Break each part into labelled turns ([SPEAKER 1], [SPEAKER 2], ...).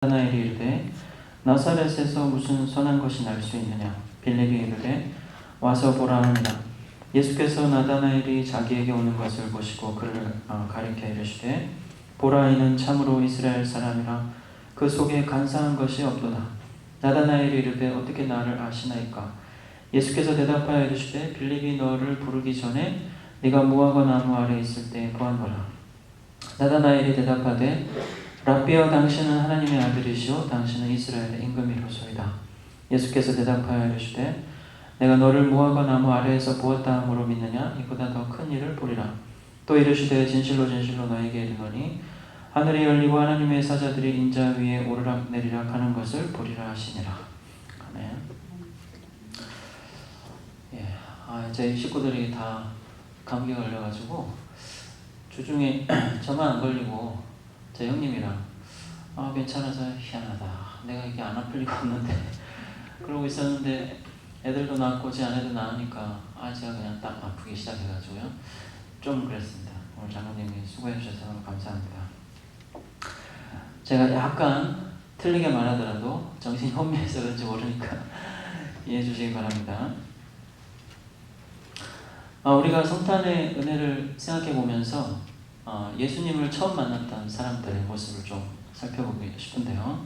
[SPEAKER 1] 나타나엘이 이르되 나사렛에서 무슨 선한 것이 날 수 있느냐. 빌립이 이르되 와서 보라 하니라. 예수께서 나다나엘이 자기에게 오는 것을 보시고 그를 가리켜 이르시되 보라, 이는 참으로 이스라엘 사람이라 그 속에 간사한 것이 없도다. 나다나엘이 이르되 어떻게 나를 아시나이까. 예수께서 대답하여 이르시되 빌립이 너를 부르기 전에 네가 무화과 나무 아래 있을 때 보았노라. 나다나엘이 대답하되 랍비여, 당신은 하나님의 아들이시오 당신은 이스라엘의 임금이로소이다. 예수께서 대답하여 이르시되 내가 너를 무화과 나무 아래에서 보았다 함으로 믿느냐. 이보다 더 큰 일을 보리라. 또 이르시되 진실로 진실로 너에게 이르노니 하늘이 열리고 하나님의 사자들이 인자 위에 오르락 내리락 하는 것을 보리라 하시니라. 아멘. 제 식구들이 다 감기 걸려가지고 주중에 저만 안 걸리고 제 형님이랑 괜찮아서 희한하다, 내가 이게 안 아플 리가 없는데 그러고 있었는데 애들도 낳고 제 아내도 낳으니까 제가 그냥 딱 아프기 시작해가지고요. 좀 그랬습니다. 오늘 장로님이 수고해 주셔서 너무 감사합니다. 제가 약간 틀리게 말하더라도 정신이 혼미해서 그런지 모르니까 이해해 주시기 바랍니다. 우리가 성탄의 은혜를 생각해 보면서 예수님을 처음 만났던 사람들의 모습을 좀 살펴보고 싶은데요.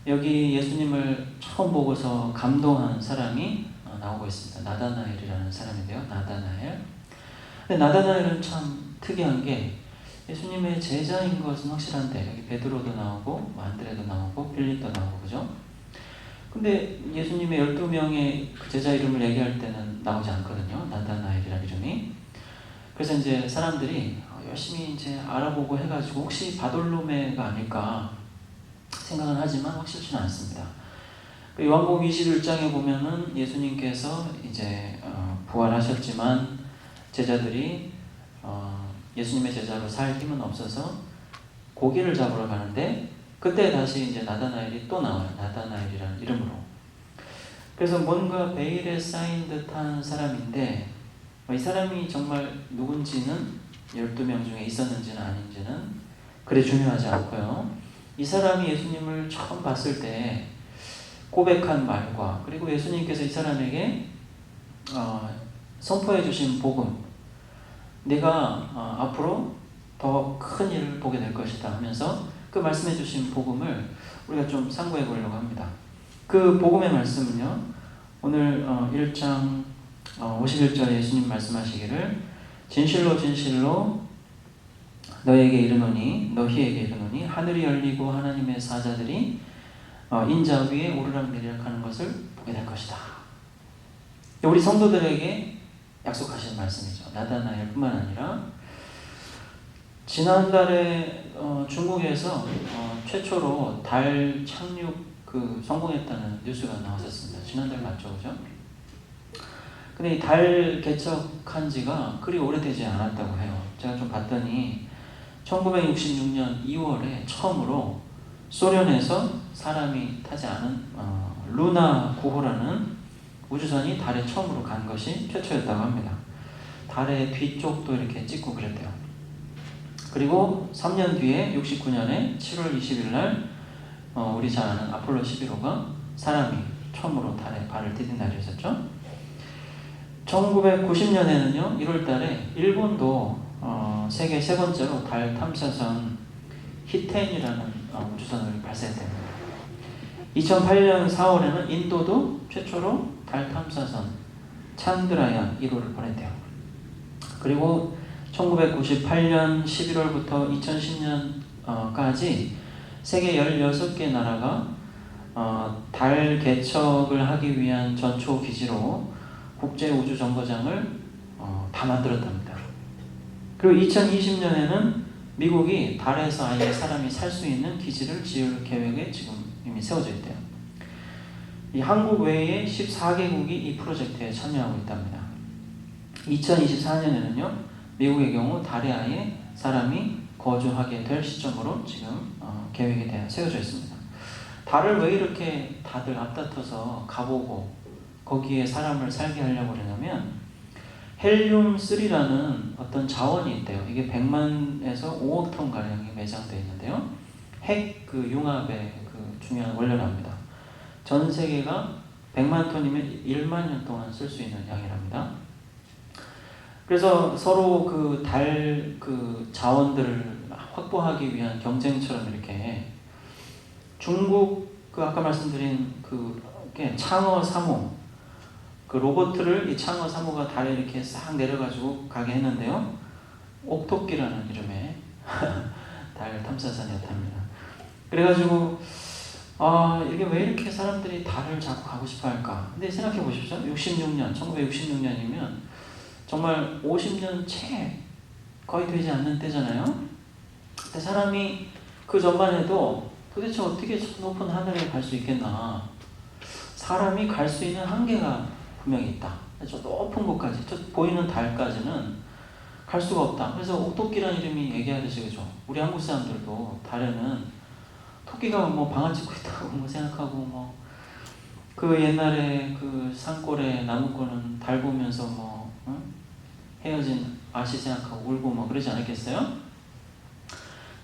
[SPEAKER 1] 여기 예수님을 처음 보고서 감동한 사람이 나오고 있습니다. 나다나엘이라는 사람인데요. 나다나엘. 근데 나다나엘은 참 특이한 게 예수님의 제자인 것은 확실한데 여기 베드로도 나오고 안드레도 나오고 필립도 나오고 그죠? 근데 예수님의 12명의 그 제자 이름을 얘기할 때는 나오지 않거든요. 나다나엘이라는 이름이. 그래서 이제 사람들이 열심히 이제 알아보고 해가지고 혹시 바돌로메가 아닐까 생각은 하지만 확실치는 않습니다. 요한복음 21장에 보면은 예수님께서 이제 부활하셨지만 제자들이 예수님의 제자로 살 힘은 없어서 고기를 잡으러 가는데 그때 다시 이제 나다나엘이 또 나와요. 나다나엘이라는 이름으로. 그래서 뭔가 베일에 쌓인 듯한 사람인데 이 사람이 정말 누군지는 12명 중에 있었는지는 아닌지는 그리 중요하지 않고요. 이 사람이 예수님을 처음 봤을 때 고백한 말과 그리고 예수님께서 이 사람에게 선포해 주신 복음, 네가 앞으로 더 큰 일을 보게 될 것이다 하면서 그 말씀해 주신 복음을 우리가 좀 상고해 보려고 합니다. 그 복음의 말씀은요, 오늘 1장 51절에 예수님 말씀하시기를 진실로 진실로 너희에게 이르노니 하늘이 열리고 하나님의 사자들이 인자 위에 오르락 내리락 하는 것을 보게 될 것이다. 우리 성도들에게 약속하신 말씀이죠. 나다나엘뿐만 아니라 지난달에 중국에서 최초로 달 착륙 성공했다는 뉴스가 나왔었습니다. 지난달 맞죠, 그죠? 근데 이 달 개척한 지가 그리 오래되지 않았다고 해요. 제가 좀 봤더니 1966년 2월에 처음으로 소련에서 사람이 타지 않은 루나 9호라는 우주선이 달에 처음으로 간 것이 최초였다고 합니다. 달의 뒤쪽도 이렇게 찍고 그랬대요. 그리고 3년 뒤에 69년에 7월 20일 날 우리 잘 아는 아폴로 11호가 사람이 처음으로 달에 발을 디딘 날이었죠. 1990년에는요 1월 달에 일본도 세계 세 번째로 달 탐사선 히텐이라는 우주선을 발사했답니다. 2008년 4월에는 인도도 최초로 달 탐사선 찬드라얀 1호를 보냈대요. 그리고 1998년 11월부터 2010년까지 세계 16개 나라가 달 개척을 하기 위한 전초 기지로 국제우주정거장을 다 만들었답니다. 그리고 2020년에는 미국이 달에서 아예 사람이 살 수 있는 기지를 지을 계획에 지금 이미 세워져 있대요. 이 한국 외에 14개국이 이 프로젝트에 참여하고 있답니다. 2024년에는요 미국의 경우 달에 아예 사람이 거주하게 될 시점으로 지금 계획이 세워져 있습니다. 달을 왜 이렇게 다들 앞다퉈서 가보고 거기에 사람을 살게 하려고 그러냐면 헬륨3라는 어떤 자원이 있대요. 이게 100만에서 5억 톤 가량이 매장되어 있는데요. 핵 그 융합의 그 중요한 원료랍니다. 전 세계가 100만 톤이면 1만 년 동안 쓸 수 있는 양이랍니다. 그래서 서로 그 달 그 자원들을 확보하기 위한 경쟁처럼 이렇게 중국 그 아까 말씀드린 그 창어 3호 그 로봇을 이 창어 3호가 달에 이렇게 싹 내려가지고 가게 했는데요. 옥토끼라는 이름의 달 탐사선이었답니다. 그래가지고 이게 왜 이렇게 사람들이 달을 자꾸 가고 싶어 할까? 근데 생각해 보십시오. 1966년이면 정말 50년 채 거의 되지 않는 때잖아요. 근데 사람이 그 전만 해도 도대체 어떻게 저 높은 하늘에 갈 수 있겠나? 사람이 갈 수 있는 한계가 분명히 있다. 저 높은 곳까지, 저 보이는 달까지는 갈 수가 없다. 그래서 옥토끼라는 이름이 얘기하듯이 그죠? 우리 한국 사람들도 달에는 토끼가 뭐 방아 찍고 있다고 뭐 생각하고 뭐 그 옛날에 그 산골에 나무꾼은 달 보면서 뭐 헤어진 아씨 생각하고 울고 뭐 그러지 않았겠어요?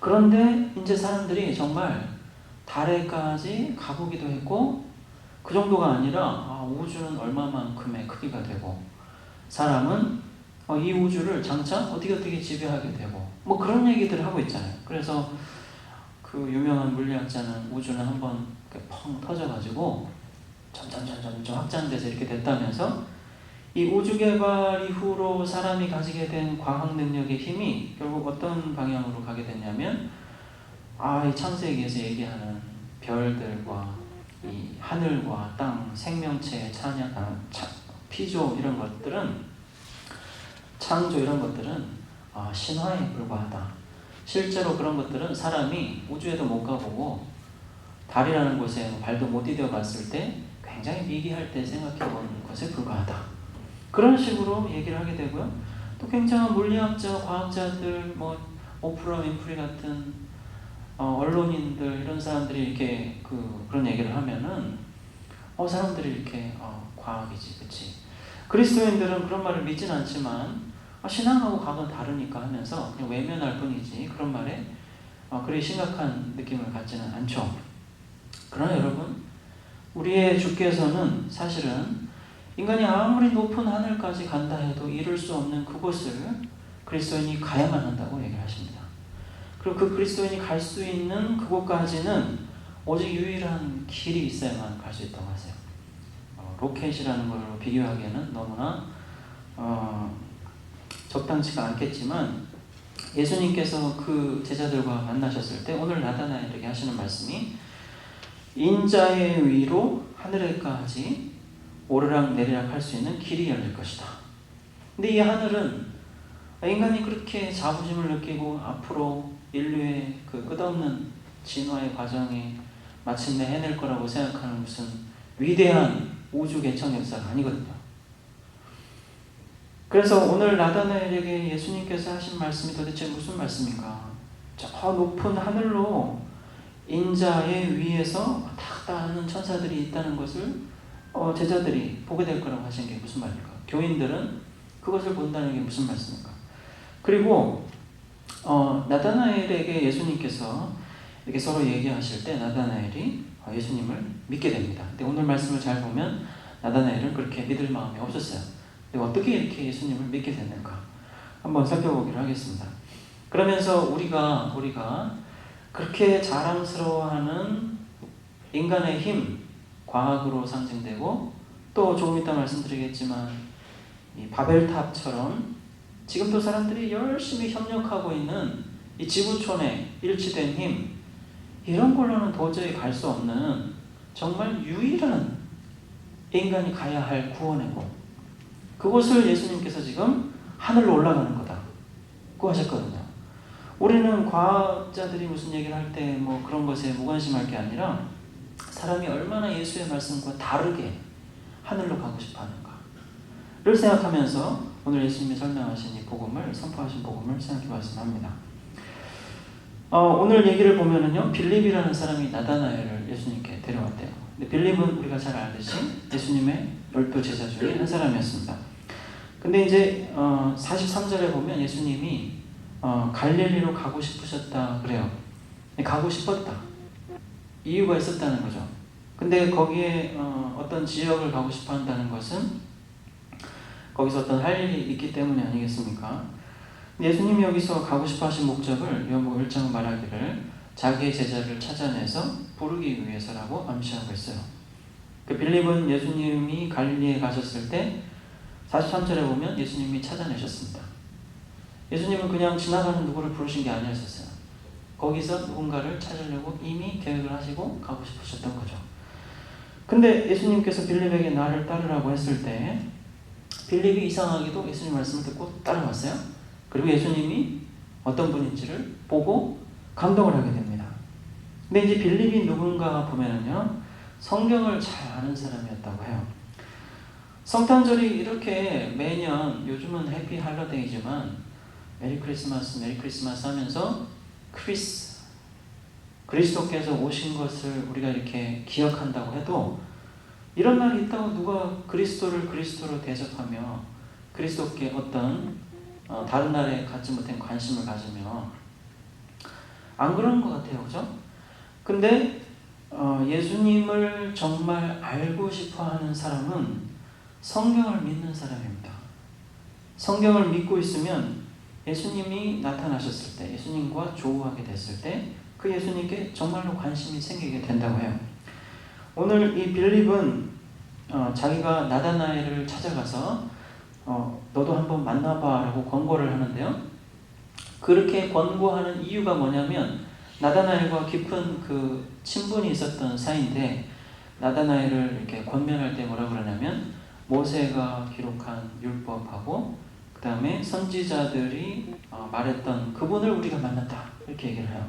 [SPEAKER 1] 그런데 이제 사람들이 정말 달에까지 가보기도 했고 그 정도가 아니라 우주는 얼마만큼의 크기가 되고 사람은 이 우주를 장차 어떻게 지배하게 되고 뭐 그런 얘기들을 하고 있잖아요. 그래서 그 유명한 물리학자는 우주는 한번 펑 터져가지고 점점 확장돼서 이렇게 됐다면서 이 우주 개발 이후로 사람이 가지게 된 과학 능력의 힘이 결국 어떤 방향으로 가게 됐냐면 이 창세기에서 얘기하는 별들과 이 하늘과 땅, 생명체의 피조 이런 것들은 창조 이런 것들은 신화에 불과하다. 실제로 그런 것들은 사람이 우주에도 못 가보고 달이라는 곳에 발도 못 디뎌 봤을 때 굉장히 미개할 때 생각해 보는 것에 불과하다. 그런 식으로 얘기를 하게 되고요. 또 굉장한 물리학자, 과학자들, 뭐 오프라 윈프리 같은 언론인들 이런 사람들이 이렇게 그런 얘기를 하면은 사람들이 이렇게 과학이지, 그렇지. 그리스도인들은 그런 말을 믿진 않지만 신앙하고 과학은 다르니까 하면서 그냥 외면할 뿐이지 그런 말에 그리 심각한 느낌을 갖지는 않죠. 그러나 여러분, 우리의 주께서는 사실은 인간이 아무리 높은 하늘까지 간다 해도 이룰 수 없는 그곳을 그리스도인이 가야만 한다고 얘기를 하십니다. 그리고 그 그리스도인이 갈 수 있는 그곳까지는 오직 유일한 길이 있어야만 갈 수 있다고 하세요. 로켓이라는 걸로 비교하기에는 너무나 적당치가 않겠지만 예수님께서 그 제자들과 만나셨을 때 오늘 나타나에게 하시는 말씀이 인자의 위로 하늘에까지 오르락 내리락 할 수 있는 길이 열릴 것이다. 근데 이 하늘은 인간이 그렇게 자부심을 느끼고 앞으로 인류의 그 끝없는 진화의 과정에 마침내 해낼 거라고 생각하는 무슨 위대한 우주 개척 역사가 아니거든요. 그래서 오늘 나다나엘에게 예수님께서 하신 말씀이 도대체 무슨 말씀인가? 저 높은 하늘로 인자의 위에서 왔다 갔다 하는 천사들이 있다는 것을 제자들이 보게 될 거라고 하신 게 무슨 말일까? 교인들은 그것을 본다는 게 무슨 말씀인가? 그리고 나다나엘에게 예수님께서 이렇게 서로 얘기하실 때 나다나엘이 예수님을 믿게 됩니다. 근데 오늘 말씀을 잘 보면 나다나엘은 그렇게 믿을 마음이 없었어요. 근데 어떻게 이렇게 예수님을 믿게 됐는가? 한번 살펴보기로 하겠습니다. 그러면서 우리가 그렇게 자랑스러워하는 인간의 힘, 과학으로 상징되고 또 조금 이따 말씀드리겠지만 이 바벨탑처럼 지금도 사람들이 열심히 협력하고 있는 이 지구촌의 일치된 힘, 이런 걸로는 도저히 갈 수 없는 정말 유일한 인간이 가야 할 구원의 곳, 그곳을 예수님께서 지금 하늘로 올라가는 거다고 하셨거든요. 우리는 과학자들이 무슨 얘기를 할 때 뭐 그런 것에 무관심할 게 아니라 사람이 얼마나 예수의 말씀과 다르게 하늘로 가고 싶어 하는가를 생각하면서 오늘 예수님이 설명하신 이 복음을, 선포하신 복음을 생각해 봤으면 합니다. 오늘 얘기를 보면은요, 빌립이라는 사람이 나다나엘을 예수님께 데려왔대요. 근데 빌립은 우리가 잘 알듯이 예수님의 12 제자 중에 한 사람이었습니다. 근데 이제 43절에 보면 예수님이 갈릴리로 가고 싶으셨다 그래요. 가고 싶었다. 이유가 있었다는 거죠. 근데 거기에 어떤 지역을 가고 싶어 한다는 것은 거기서 어떤 할 일이 있기 때문이 아니겠습니까? 예수님이 여기서 가고 싶어 하신 목적을 요한복음 1장 말하기를 자기의 제자를 찾아내서 부르기 위해서라고 암시하고 있어요. 그 빌립은 예수님이 갈릴리에 가셨을 때 43절에 보면 예수님이 찾아내셨습니다. 예수님은 그냥 지나가는 누구를 부르신 게 아니었어요. 거기서 누군가를 찾으려고 이미 계획을 하시고 가고 싶으셨던 거죠. 근데 예수님께서 빌립에게 나를 따르라고 했을 때 빌립이 이상하게도 예수님 말씀을 듣고 따라왔어요. 그리고 예수님이 어떤 분인지를 보고 감동을 하게 됩니다. 근데 이제 빌립이 누군가 보면은요, 성경을 잘 아는 사람이었다고 해요. 성탄절이 이렇게 매년, 요즘은 해피 할러데이지만 메리 크리스마스 하면서 그리스도께서 오신 것을 우리가 이렇게 기억한다고 해도 이런 날이 있다고 누가 그리스도로 대접하며 그리스도께 어떤 다른 날에 갖지 못한 관심을 가지며 안 그런 것 같아요. 그죠? 근데 예수님을 정말 알고 싶어 하는 사람은 성경을 믿는 사람입니다. 성경을 믿고 있으면 예수님이 나타나셨을 때, 예수님과 조우하게 됐을 때 그 예수님께 정말로 관심이 생기게 된다고 해요. 오늘 이 빌립은 자기가 나다나엘을 찾아가서 너도 한번 만나봐 라고 권고를 하는데요. 그렇게 권고하는 이유가 뭐냐면 나다나엘과 깊은 그 친분이 있었던 사이인데 나다나엘을 이렇게 권면할 때 뭐라 그러냐면 모세가 기록한 율법하고 그 다음에 선지자들이 말했던 그분을 우리가 만났다 이렇게 얘기를 해요.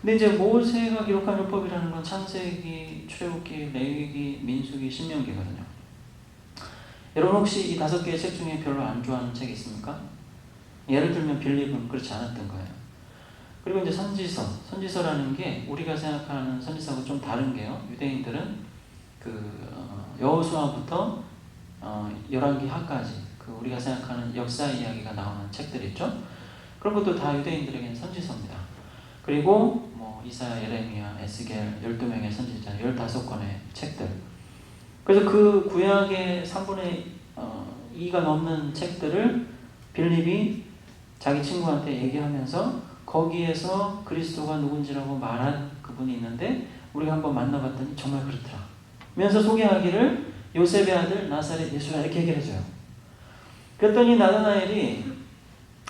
[SPEAKER 1] 근데 이제 모세가 기록한 율법이라는 건 창세기, 출애굽기, 레위기, 민수기, 신명기거든요. 여러분 혹시 이 5개의 책 중에 별로 안 좋아하는 책이 있습니까? 예를 들면 빌립은 그렇지 않았던 거예요. 그리고 이제 선지서라는 게 우리가 생각하는 선지서하고 좀 다른 게요. 유대인들은 여호수아부터 열왕기하까지 우리가 생각하는 역사 이야기가 나오는 책들 있죠. 그런 것도 다 유대인들에게는 선지서입니다. 그리고 이사야, 예레미야, 에스겔 12명의 선지자 15권의 책들. 그래서 그 구약의 3분의 2가 넘는 책들을 빌립이 자기 친구한테 얘기하면서 거기에서 그리스도가 누군지라고 말한 그분이 있는데 우리가 한번 만나봤더니 정말 그렇더라 면서 소개하기를 요셉의 아들 나사렛 예수라 이렇게 얘기를 해줘요. 그랬더니 나다나엘이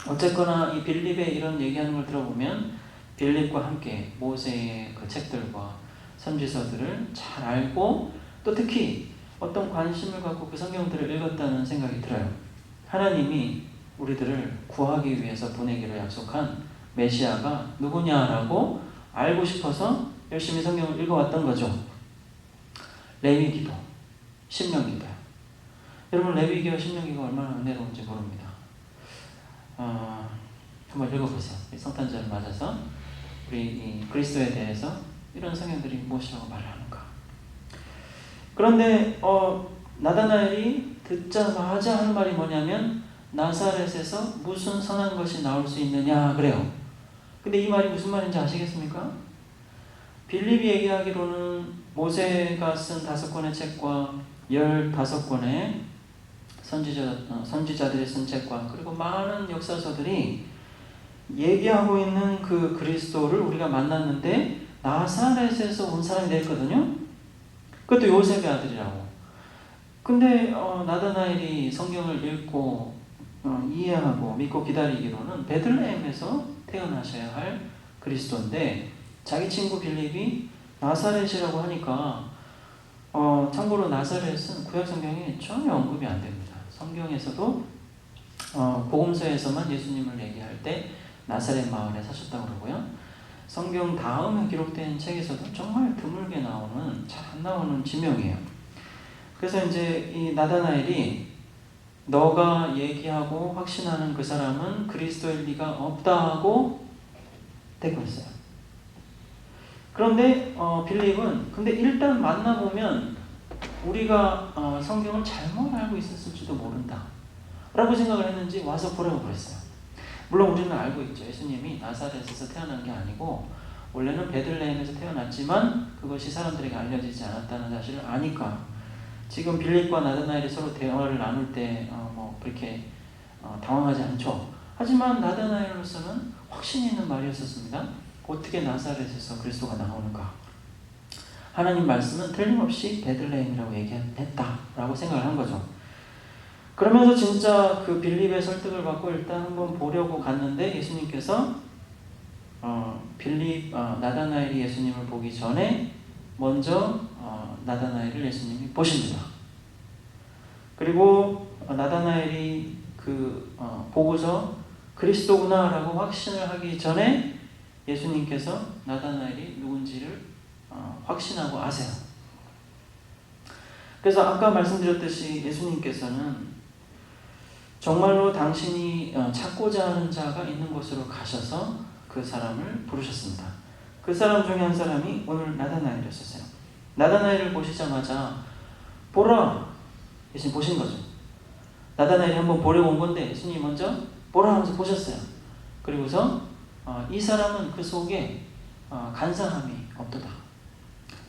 [SPEAKER 1] 어쨌거나 이 빌립의 이런 얘기하는 걸 들어보면 빌립과 함께 모세의 그 책들과 선지서들을 잘 알고 또 특히 어떤 관심을 갖고 그 성경들을 읽었다는 생각이 들어요. 하나님이 우리들을 구하기 위해서 보내기로 약속한 메시아가 누구냐라고 알고 싶어서 열심히 성경을 읽어왔던 거죠. 레위기도, 신명기도요. 여러분 레위기와 신명기가 얼마나 은혜로운지 모릅니다. 한번 읽어보세요. 성탄절을 맞아서 우리 이 그리스도에 대해서 이런 성경들이 무엇이라고 말하는가. 그런데 나다나엘이 듣자마자 하는 말이 뭐냐면 나사렛에서 무슨 선한 것이 나올 수 있느냐 그래요. 근데 이 말이 무슨 말인지 아시겠습니까? 빌립이 얘기하기로는 모세가 쓴 5권의 책과 15권의 선지자들이 쓴 책과 그리고 많은 역사서들이 얘기하고 있는 그 그리스도를 우리가 만났는데 나사렛에서 온 사람이 됐거든요. 그것도 요셉의 아들이라고. 근데 나다나엘이 성경을 읽고 이해하고 믿고 기다리기로는 베들레헴에서 태어나셔야 할 그리스도인데 자기 친구 빌립이 나사렛이라고 하니까 참고로 나사렛은 구약 성경에 전혀 언급이 안 됩니다. 성경에서도 복음서에서만 예수님을 얘기할 때 나사렛 마을에 사셨다고 그러고요. 성경 다음에 기록된 책에서도 정말 드물게 나오는, 잘 안 나오는 지명이에요. 그래서 이제 이 나다나엘이 너가 얘기하고 확신하는 그 사람은 그리스도일 리가 없다 하고 대고 있어요. 그런데 빌립은 근데 일단 만나보면 우리가 성경을 잘못 알고 있었을지도 모른다 라고 생각을 했는지 와서 보라고 그랬어요. 물론 우리는 알고 있죠. 예수님이 나사렛에서 태어난 게 아니고 원래는 베들레헴에서 태어났지만 그것이 사람들에게 알려지지 않았다는 사실을 아니까 지금 빌립과 나다나엘이 서로 대화를 나눌 때 그렇게 당황하지 않죠. 하지만 나다나엘로서는 확신이 있는 말이었었습니다. 어떻게 나사렛에서 그리스도가 나오는가? 하나님 말씀은 틀림없이 베들레헴이라고 얘기했다라고 생각을 한 거죠. 그러면서 진짜 그 빌립의 설득을 받고 일단 한번 보려고 갔는데 예수님께서 나다나엘이 예수님을 보기 전에 먼저 나다나엘을 예수님이 보십니다. 그리고 나다나엘이 보고서 그리스도구나라고 확신을 하기 전에 예수님께서 나다나엘이 누군지를 확신하고 아세요. 그래서 아까 말씀드렸듯이 예수님께서는 정말로 당신이 찾고자 하는 자가 있는 곳으로 가셔서 그 사람을 부르셨습니다. 그 사람 중에 한 사람이 오늘 나다나엘이었어요. 나다나엘을 보시자마자 보라! 예수님 보신 거죠. 나다나엘이 한번 보려고 온 건데 예수님이 먼저 보라 하면서 보셨어요. 그리고서 이 사람은 그 속에 간사함이 없도다.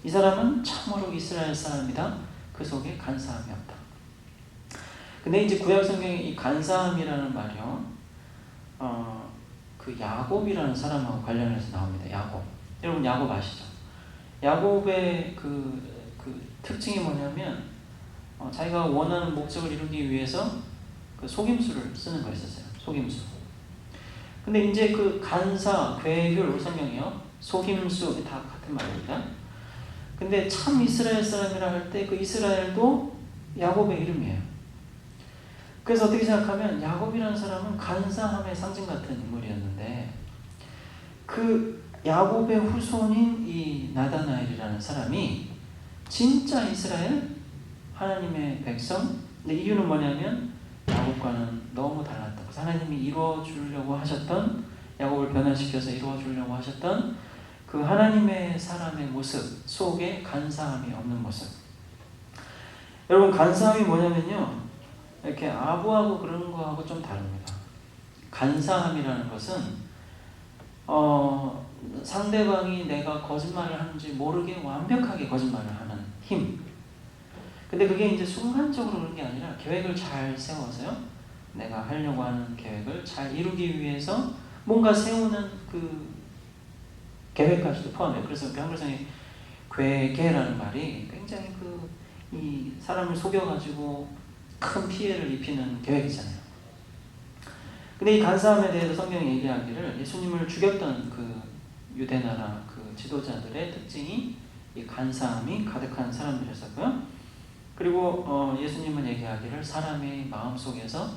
[SPEAKER 1] 이 사람은 참으로 이스라엘 사람이다. 그 속에 간사함이 없다. 근데 이제 구약 성경에 이 간사함이라는 말이요, 그 야곱이라는 사람하고 관련해서 나옵니다. 야곱. 여러분 야곱 아시죠? 야곱의 그 특징이 뭐냐면 자기가 원하는 목적을 이루기 위해서 그 속임수를 쓰는 거였었어요. 속임수. 근데 이제 그 간사, 괴율, 우리 성경이요, 속임수 다 같은 말입니다. 근데 참 이스라엘 사람이라 할 때 그 이스라엘도 야곱의 이름이에요. 그래서 어떻게 생각하면 야곱이라는 사람은 간사함의 상징 같은 인물이었는데 그 야곱의 후손인 이 나다나엘이라는 사람이 진짜 이스라엘 하나님의 백성. 근데 이유는 뭐냐면 야곱과는 너무 달랐다고. 하나님이 이루어주려고 하셨던, 야곱을 변화시켜서 이루어주려고 하셨던 그 하나님의 사람의 모습 속에 간사함이 없는 모습. 여러분 간사함이 뭐냐면요, 이렇게 아부하고 그런 거하고 좀 다릅니다. 간사함이라는 것은 상대방이 내가 거짓말을 하는지 모르게 완벽하게 거짓말을 하는 힘. 근데 그게 이제 순간적으로 그런 게 아니라 계획을 잘 세워서요, 내가 하려고 하는 계획을 잘 이루기 위해서 뭔가 세우는 그 계획까지도 포함해요. 그래서 한글성에 괴계라는 말이 굉장히 이 사람을 속여가지고 큰 피해를 입히는 계획이잖아요. 근데 이 간사함에 대해서 성경이 얘기하기를 예수님을 죽였던 그 유대나라 그 지도자들의 특징이 이 간사함이 가득한 사람들이었고요. 그리고 예수님은 얘기하기를 사람의 마음속에서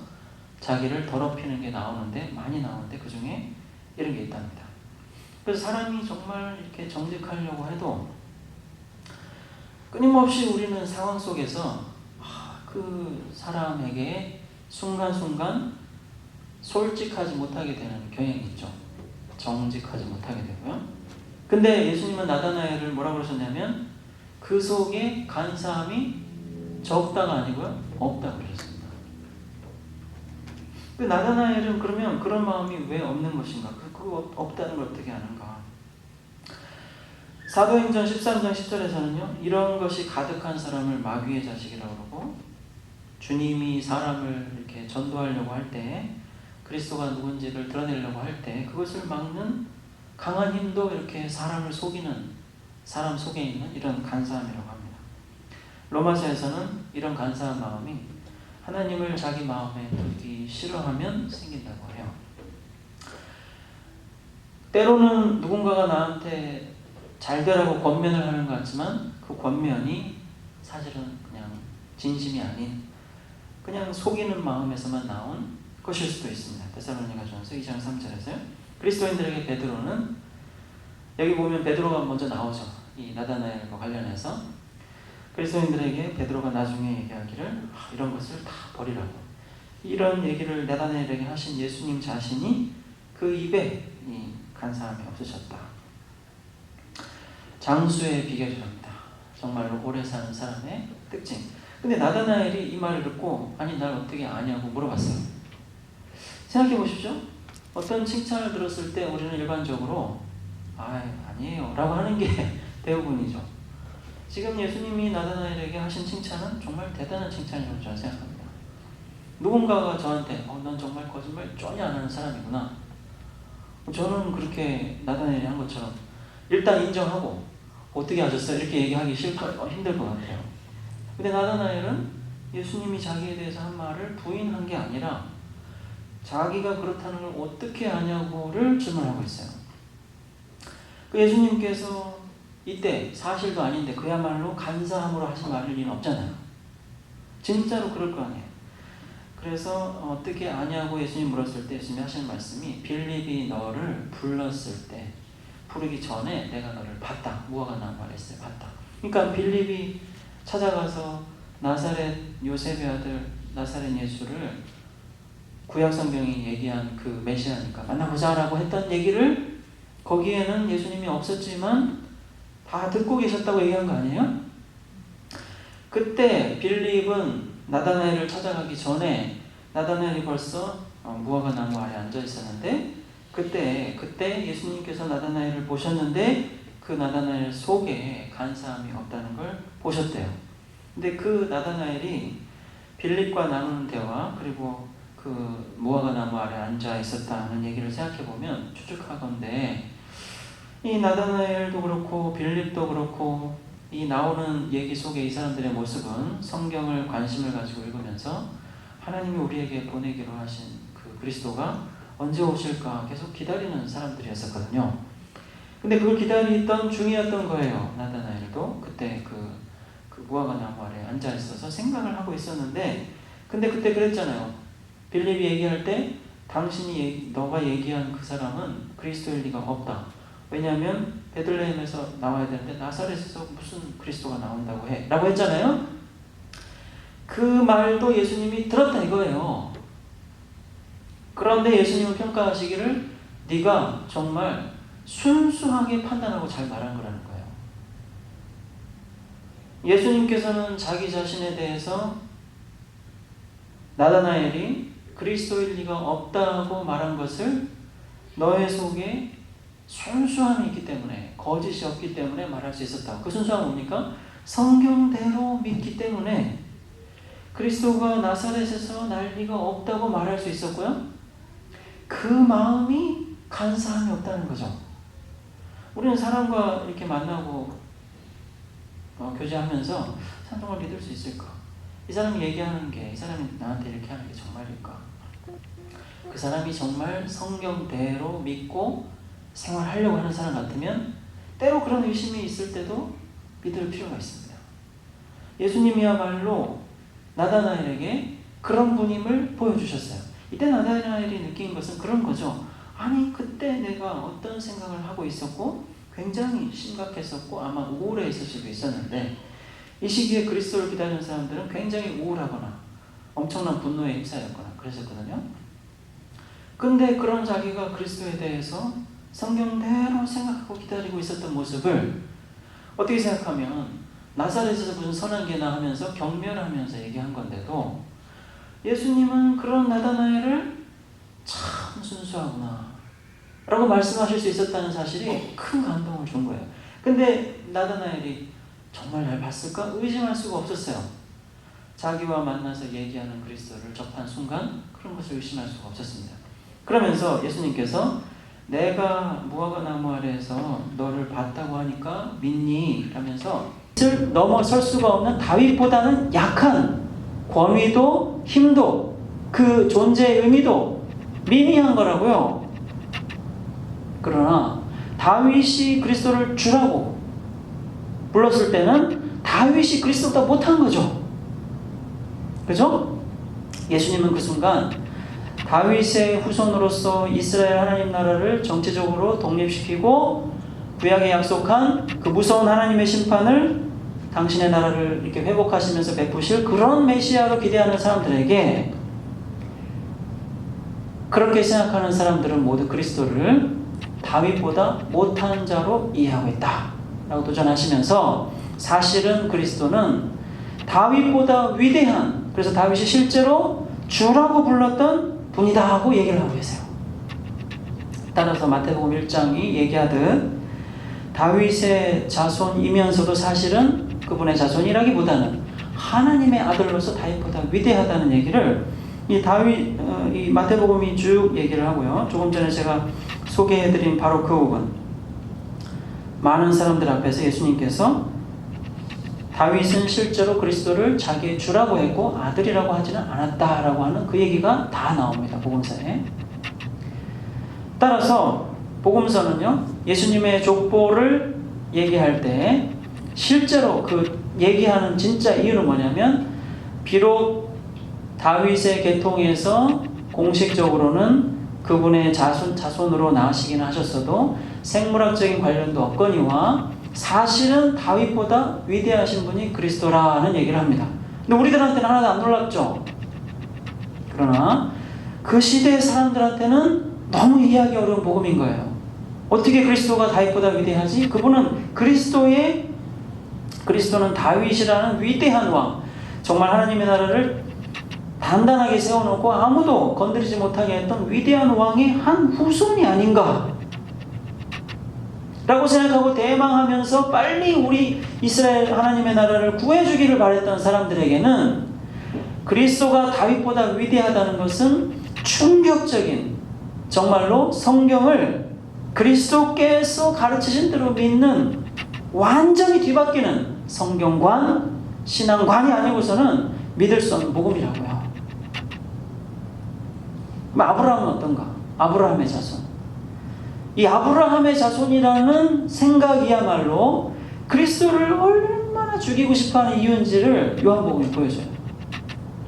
[SPEAKER 1] 자기를 더럽히는 게 많이 나오는데 그 중에 이런 게 있답니다. 그래서 사람이 정말 이렇게 정직하려고 해도 끊임없이 우리는 상황 속에서 그 사람에게 순간순간 솔직하지 못하게 되는 경향이 있죠. 정직하지 못하게 되고요. 근데 예수님은 나다나엘을 뭐라고 그러셨냐면 그 속에 간사함이 적다가 아니고요, 없다고 그러셨습니다. 그 나다나엘은 그러면 그런 마음이 왜 없는 것인가? 그거 없다는 걸 어떻게 아는가? 사도행전 13장 10절에서는요, 이런 것이 가득한 사람을 마귀의 자식이라고 그러고, 주님이 사람을 이렇게 전도하려고 할 때, 그리스도가 누군지를 드러내려고 할 때 그것을 막는 강한 힘도 이렇게 사람을 속이는, 사람 속에 있는 이런 간사함이라고 합니다. 로마서에서는 이런 간사한 마음이 하나님을 자기 마음에 두기 싫어하면 생긴다고 해요. 때로는 누군가가 나한테 잘 되라고 권면을 하는 것 같지만 그 권면이 사실은 그냥 진심이 아닌 그냥 속이는 마음에서만 나온 것일 수도 있습니다. 데살로니가전서 2장 3절에서요. 그리스도인들에게 베드로는, 여기 보면 베드로가 먼저 나오죠. 이 나다나엘과 관련해서 그리스도인들에게 베드로가 나중에 얘기하기를 이런 것을 다 버리라고, 이런 얘기를 나다나엘에게 하신 예수님 자신이 그 입에 이 간사함이 없으셨다. 장수의 비결이랍니다. 정말로 오래 사는 사람의 특징. 근데 나다나엘이 이 말을 듣고 아니 날 어떻게 아냐고 물어봤어요. 생각해 보십시오. 어떤 칭찬을 들었을 때 우리는 일반적으로 안 아니에요 라고 하는 게 대부분이죠. 지금 예수님이 나다나엘에게 하신 칭찬은 정말 대단한 칭찬이라고 저는 생각합니다. 누군가가 저한테 넌 정말 거짓말 전혀 안 하는 사람이구나, 저는 그렇게 나다나엘이 한 것처럼 일단 인정하고 어떻게 하셨어요? 이렇게 얘기하기 힘들 것 같아요. 근데 나다나엘은 예수님이 자기에 대해서 한 말을 부인한 게 아니라 자기가 그렇다는 걸 어떻게 아냐고를 질문하고 있어요. 그 예수님께서 이때 사실도 아닌데 그야말로 간사함으로 하신 말일 리는 없잖아요. 진짜로 그럴 거 아니에요. 그래서 어떻게 아냐고 예수님 물었을 때 예수님이 하시는 말씀이 빌립이 너를 불렀을 때, 부르기 전에 내가 너를 봤다. 무화과 나무 아래 있을 때 봤다. 그러니까 빌립이 찾아가서 나사렛 요셉의 아들 나사렛 예수를 구약 성경이 얘기한 그 메시아니까 만나보자라고 했던 얘기를 거기에는 예수님이 없었지만 다 듣고 계셨다고 얘기한 거 아니에요? 그때 빌립은 나다나엘을 찾아가기 전에 나다나엘이 벌써 무화과 나무 아래 앉아 있었는데 그때 예수님께서 나다나엘을 보셨는데 그 나다나엘 속에 간사함이 없다는 걸 보셨대요. 근데 그 나다나엘이 빌립과 나누는 대화 그리고 그 무화과 나무 아래 앉아 있었다는 얘기를 생각해 보면 추측하건대 이 나다나엘도 그렇고 빌립도 그렇고 이 나오는 얘기 속에 이 사람들의 모습은 성경을 관심을 가지고 읽으면서 하나님이 우리에게 보내기로 하신 그 그리스도가 언제 오실까 계속 기다리는 사람들이었었거든요. 근데 그걸 기다리던 중이었던 거예요. 나다나엘도 그때 그 무화과 나무 아래 앉아 있어서 생각을 하고 있었는데, 근데 그때 그랬잖아요. 빌립이 얘기할 때 너가 얘기한 그 사람은 그리스도일 리가 없다. 왜냐하면 베들레헴에서 나와야 되는데 나사렛에서 무슨 그리스도가 나온다고 해 라고 했잖아요. 그 말도 예수님이 들었다 이거예요. 그런데 예수님은 평가하시기를 네가 정말 순수하게 판단하고 잘 말한 거라는 거예요. 예수님께서는 자기 자신에 대해서 나다나엘이 그리스도일 리가 없다고 말한 것을 너의 속에 순수함이 있기 때문에, 거짓이 없기 때문에 말할 수 있었다고. 그 순수함은 뭡니까? 성경대로 믿기 때문에 그리스도가 나사렛에서 날 리가 없다고 말할 수 있었고요. 그 마음이 간사함이 없다는 거죠. 우리는 사람과 이렇게 만나고 교제하면서 사람 정말 믿을 수 있을까? 이 사람이 얘기하는 게, 이 사람이 나한테 이렇게 하는 게 정말일까? 그 사람이 정말 성경대로 믿고 생활하려고 하는 사람 같으면 때로 그런 의심이 있을 때도 믿을 필요가 있습니다. 예수님이야말로 나다나엘에게 그런 분임을 보여주셨어요. 이때 나다나엘이 느낀 것은 그런 거죠. 아니 그때 내가 어떤 생각을 하고 있었고 굉장히 심각했었고 아마 우울해 있을 수도 있었는데 이 시기에 그리스도를 기다리는 사람들은 굉장히 우울하거나 엄청난 분노에 휩싸였거나 그랬었거든요. 근데 그런 자기가 그리스도에 대해서 성경대로 생각하고 기다리고 있었던 모습을 어떻게 생각하면 나사렛에서 무슨 선한 개나 하면서 경멸하면서 얘기한 건데도 예수님은 그런 나다나엘을 참 순수하구나 라고 말씀하실 수 있었다는 사실이 큰 감동을 준 거예요. 근데 나다나엘이 정말 날 봤을까? 의심할 수가 없었어요. 자기와 만나서 얘기하는 그리스도를 접한 순간 그런 것을 의심할 수가 없었습니다. 그러면서 예수님께서 내가 무화과 나무 아래에서 너를 봤다고 하니까 믿니? 라면서 을 넘어설 수가 없는 다윗보다는 약한 권위도 힘도 그 존재의 의미도 미미한 거라고요. 그러나 다윗이 그리스도를 주라고 불렀을 때는 다윗이 그리스도보다 못한 거죠. 그죠? 예수님은 그 순간 다윗의 후손으로서 이스라엘 하나님 나라를 정치적으로 독립시키고 구약에 약속한 그 무서운 하나님의 심판을 당신의 나라를 이렇게 회복하시면서 베푸실 그런 메시아로 기대하는 사람들에게 그렇게 생각하는 사람들은 모두 그리스도를 다윗보다 못한 자로 이해하고 있다 라고 도전하시면서 사실은 그리스도는 다윗보다 위대한, 그래서 다윗이 실제로 주라고 불렀던 분이다 하고 얘기를 하고 계세요. 따라서 마태복음 1장이 얘기하듯 다윗의 자손이면서도 사실은 그분의 자손이라기보다는 하나님의 아들로서 다윗보다 위대하다는 얘기를 이 마태복음이 쭉 얘기를 하고요. 조금 전에 제가 소개해드린 바로 그 부분, 많은 사람들 앞에서 예수님께서 다윗은 실제로 그리스도를 자기의 주라고 했고 아들이라고 하지는 않았다라고 하는 그 얘기가 다 나옵니다. 복음서에. 따라서 복음서는요, 예수님의 족보를 얘기할 때 실제로 그 얘기하는 진짜 이유는 뭐냐면, 비록 다윗의 계통에서 공식적으로는 그분의 자손으로 나으시긴 하셨어도 생물학적인 관련도 없거니와 사실은 다윗보다 위대하신 분이 그리스도라는 얘기를 합니다. 근데 우리들한테는 하나도 안 놀랍죠. 그러나 그 시대의 사람들한테는 너무 이해하기 어려운 복음인 거예요. 어떻게 그리스도가 다윗보다 위대하지? 그리스도는 다윗이라는 위대한 왕, 정말 하나님의 나라를 단단하게 세워놓고 아무도 건드리지 못하게 했던 위대한 왕의 한 후손이 아닌가 라고 생각하고 대망하면서 빨리 우리 이스라엘 하나님의 나라를 구해주기를 바랬던 사람들에게는 그리스도가 다윗보다 위대하다는 것은 충격적인, 정말로 성경을 그리스도께서 가르치신 대로 믿는 완전히 뒤바뀌는 성경관, 신앙관이 아니고서는 믿을 수 없는 복음이라고요. 그럼 아브라함은 어떤가? 아브라함의 자손. 이 아브라함의 자손이라는 생각이야말로 그리스도를 얼마나 죽이고 싶어하는 이유인지를 요한복음이 보여줘요.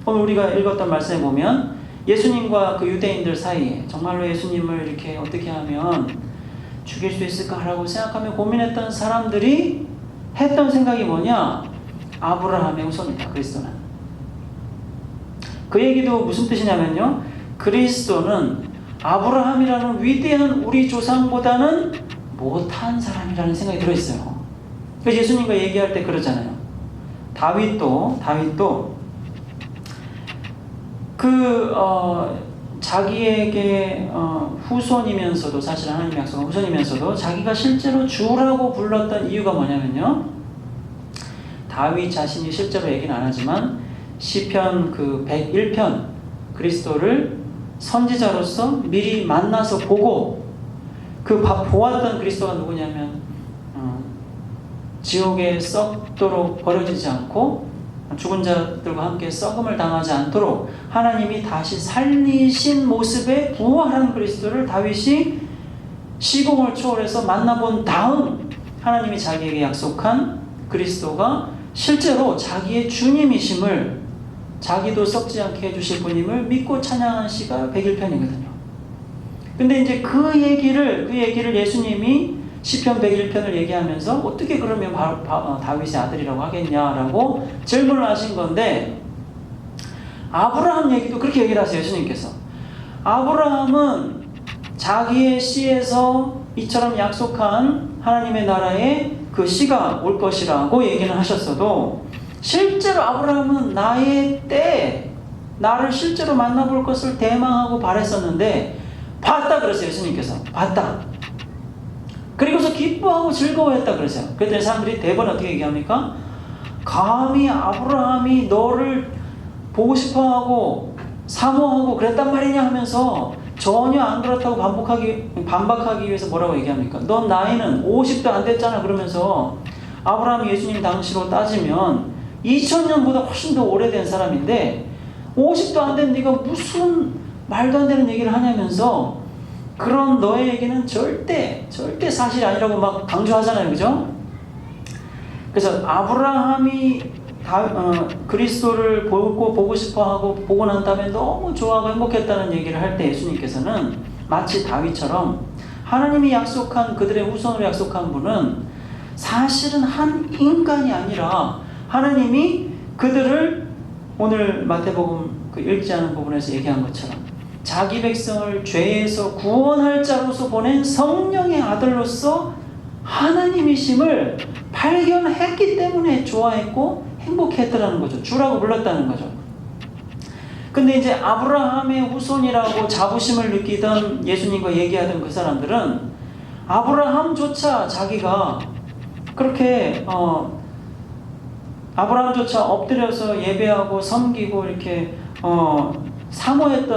[SPEAKER 1] 오늘 우리가 읽었던 말씀에 보면 예수님과 그 유대인들 사이에 정말로 예수님을 이렇게 어떻게 하면 죽일 수 있을까라고 생각하며 고민했던 사람들이 했던 생각이 뭐냐? 아브라함의 후손이다, 그리스도는. 그 얘기도 무슨 뜻이냐면요, 그리스도는 아브라함이라는 위대한 우리 조상보다는 못한 사람이라는 생각이 들어있어요. 그래서 예수님과 얘기할 때 그러잖아요. 다윗도 자기에게 후손이면서도, 사실 하나님의 약속한 후손이면서도 자기가 실제로 주라고 불렀던 이유가 뭐냐면요, 다윗 자신이 실제로 얘기는 안 하지만 시편 그 101편 그리스도를 선지자로서 미리 만나서 보고 보았던 그리스도가 누구냐면 지옥에 썩도록 버려지지 않고 죽은 자들과 함께 썩음을 당하지 않도록 하나님이 다시 살리신 모습에 부활한 그리스도를 다윗이 시공을 초월해서 만나본 다음 하나님이 자기에게 약속한 그리스도가 실제로 자기의 주님이심을, 자기도 썩지 않게 해주실 분임을 믿고 찬양한 시가 101편이거든요. 근데 이제 그 얘기를 예수님이 시편 101편을 얘기하면서 어떻게 그러면 다윗의 아들이라고 하겠냐라고 질문을 하신 건데, 아브라함 얘기도 그렇게 얘기를 하세요. 예수님께서 아브라함은 자기의 씨에서 이처럼 약속한 하나님의 나라에 그 씨가 올 것이라고 얘기는 하셨어도 실제로 아브라함은 나의 때 나를 실제로 만나볼 것을 대망하고 바랬었는데 봤다 그랬어요. 예수님께서 봤다. 그리고서 기뻐하고 즐거워했다 그랬어요. 그랬더니 사람들이 대부분 어떻게 얘기합니까? 감히 아브라함이 너를 보고 싶어하고 사모하고 그랬단 말이냐 하면서 전혀 안 그렇다고 반박하기 위해서 뭐라고 얘기합니까? 넌 나이는 50도 안 됐잖아 그러면서, 아브라함이 예수님 당시로 따지면 2000년보다 훨씬 더 오래된 사람인데 50도 안 된 네가 무슨 말도 안 되는 얘기를 하냐면서 그런 너의 얘기는 절대 사실이 아니라고 막 강조하잖아요. 그죠? 그래서 아브라함이 그리스도를 보고 싶어하고 보고 난 다음에 너무 좋아하고 행복했다는 얘기를 할 때 예수님께서는 마치 다윗처럼 하나님이 약속한, 그들의 후손으로 약속한 분은 사실은 한 인간이 아니라 하나님이 그들을 오늘 마태복음 그 읽지 않은 부분에서 얘기한 것처럼 자기 백성을 죄에서 구원할 자로서 보낸 성령의 아들로서 하나님이심을 발견했기 때문에 좋아했고 행복했더라는 거죠. 주라고 불렀다는 거죠. 근데 이제 아브라함의 후손이라고 자부심을 느끼던 예수님과 얘기하던 그 사람들은 아브라함조차 자기가 그렇게 아브라함조차 엎드려서 예배하고 섬기고 이렇게 사모했던